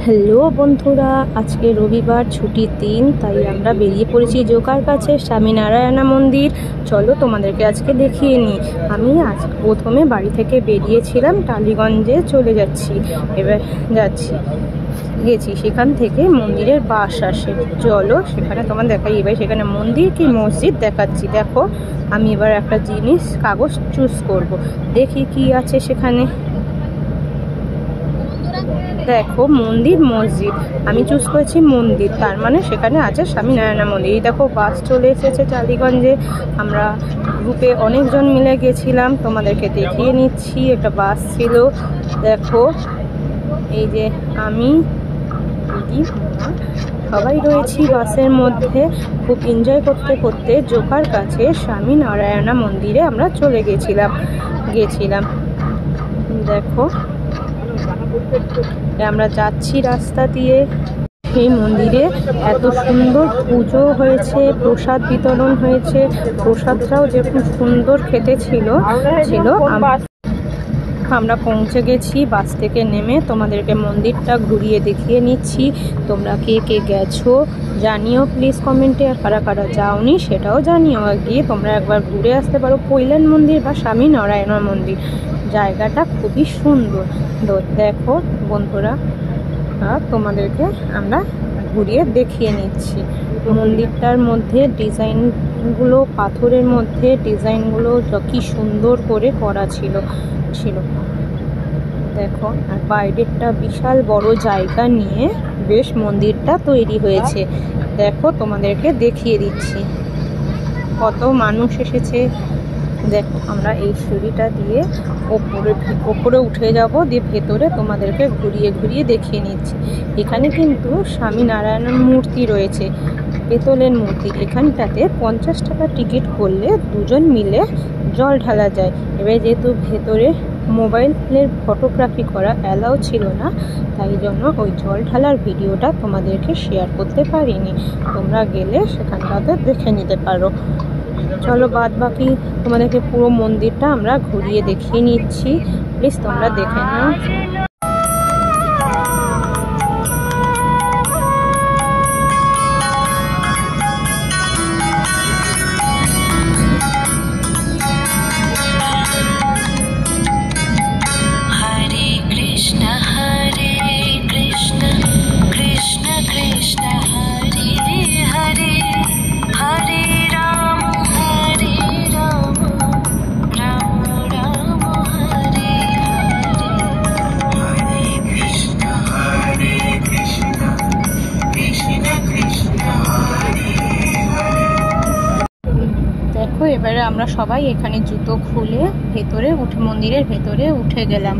Hello বন্ধুরা, আজকে রবিবার ছুটির দিন, তাই আমরা বেরিয়ে পড়েছি জোকার কাছে স্বামীনারায়ণা মন্দির। চলো তোমাদেরকে আজকে দেখিয়ে নিই। আমি আজ প্রথমে বাড়ি থেকে বেরিয়েছিলাম, টালিগঞ্জে চলে যাচ্ছি। এবার গেছি সেখান থেকে মন্দিরের বাস আসে। চলো সেখানে তোমার দেখাই। এবার সেখানে মন্দির কি মসজিদ দেখাচ্ছি। দেখো, আমি এবার একটা জিনিস কাগজ চুজ করব, দেখি কি আছে সেখানে। দেখো, মন্দির মসজিদ, আমি চুজ করেছি মন্দির, তার মানে সেখানে আছে স্বামীনারায়ণা মন্দির। এই দেখো, বাস চলে এসেছে টালিগঞ্জে। আমরা গ্রুপে অনেকজন মিলে গেছিলাম, তোমাদেরকে দেখিয়ে নিচ্ছি। একটা বাস ছিল, দেখো এই যে আমি, দিদি, সবাই রয়েছি বাসের মধ্যে। খুব এনজয় করতে করতে জোকার কাছে স্বামীনারায়ণা মন্দিরে আমরা চলে গেছিলাম। দেখো, আমরা যাচ্ছি রাস্তা দিয়ে। এই মন্দিরে এত সুন্দর পুজো হয়েছে, প্রসাদ বিতরণ হয়েছে। প্রসাদটাও যে খুব সুন্দর খেতে ছিল। আমরা পৌঁছে গেছি। বাস থেকে নেমে তোমাদেরকে মন্দিরটা ঘুরিয়ে দেখিয়ে নিচ্ছি। তোমরা কে কে গেছো জানিও প্লিজ কমেন্টে, আর কারা কারা যাওনি সেটাও জানিও। গিয়ে তোমরা একবার ঘুরে আসতে পারো পৈলান মন্দির বা স্বামীনারায়ণা মন্দির। জায়গাটা খুবই সুন্দর। দেখো বন্ধুরা, তোমাদেরকে আমরা ঘুরিয়ে দেখিয়ে নিচ্ছি। মন্দিরটার মধ্যে ডিজাইনগুলো, পাথরের মধ্যে ডিজাইনগুলো কি সুন্দর করে করা ছিল। দেখো, আর বাইরেরটা বিশাল বড় জায়গা নিয়ে বেশ মন্দিরটা তৈরি হয়েছে। দেখো, তোমাদেরকে দেখিয়ে দিচ্ছি কত মানুষ এসেছে। দেখো, আমরা এই সিঁড়িটা দিয়ে ওপরে উঠে যাব, দিয়ে ভেতরে তোমাদেরকে ঘুরিয়ে ঘুরিয়ে দেখিয়ে নিচ্ছি। এখানে কিন্তু স্বামীনারায়ণের মূর্তি রয়েছে, পেতলের মূর্তি। এখানটাতে 50 টাকা টিকিট করলে দুজন মিলে জল ঢালা যায়। এবার যেহেতু ভেতরে মোবাইলের ফটোগ্রাফি করা অ্যালাউ ছিল না, তাই জন্য ওই জল ঢালার ভিডিওটা তোমাদেরকে শেয়ার করতে পারিনি। তোমরা গেলে সেখানটাতে দেখে নিতে পারো। চলো বাদ বাকি তোমাদেরকে পুরো মন্দিরটা আমরা ঘুরিয়ে দেখিয়ে নিচ্ছি, প্লিজ তোমরা দেখে নাও। এবারে আমরা সবাই এখানে জুতো খুলে মন্দিরের ভেতরে উঠে গেলাম।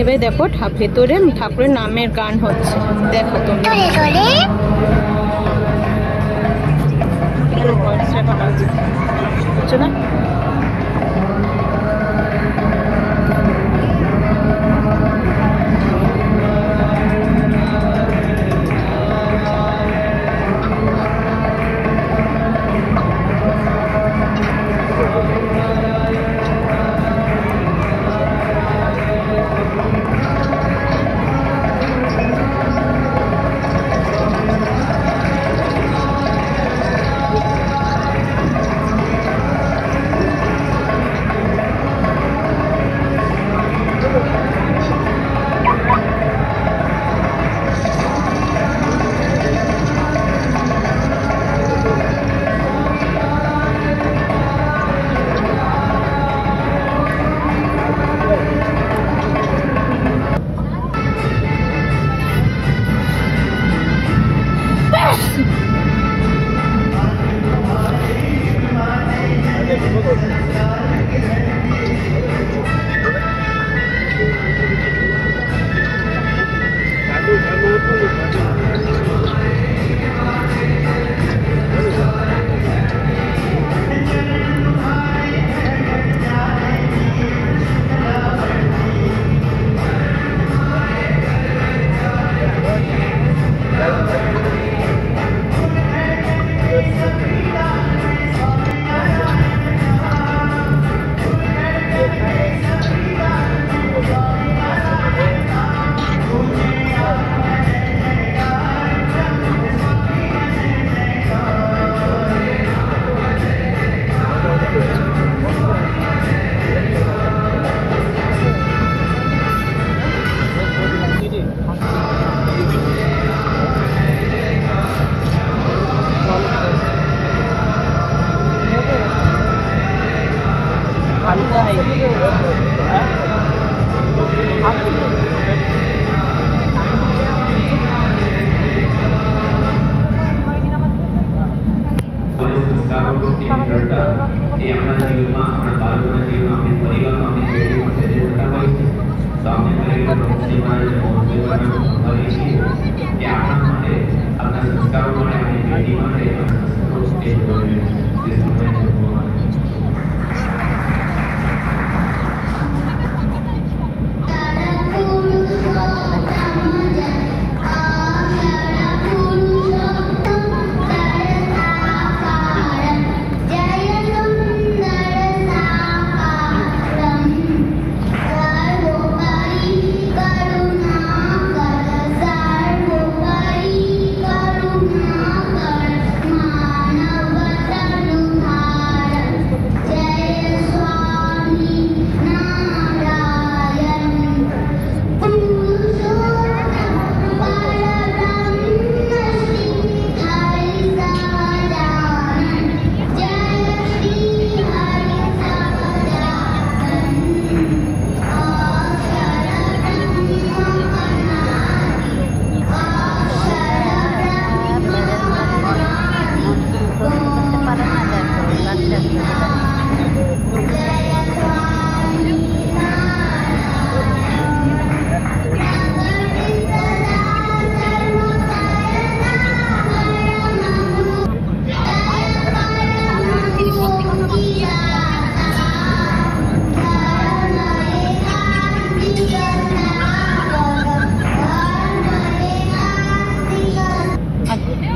এবার দেখো, ভেতরে ঠাকুরের নামের গান হচ্ছে। দেখো তোমরা, না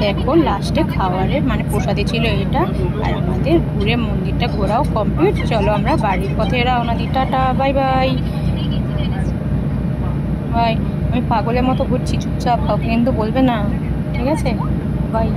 দেখো লাস্টে খাবারের মানে প্রসাদে ছিল এটা। আর আমাদের ঘুরে মন্দিরটা ঘোরাও কমপ্লিট। চলো আমরা বাড়ির পথে রওনা দিই। Tata, bye bye bye. আমি পাগলের মতো ঘুরছি, চুপচাপ, কাউকে কিন্তু বলবে না, ঠিক আছে? বাই।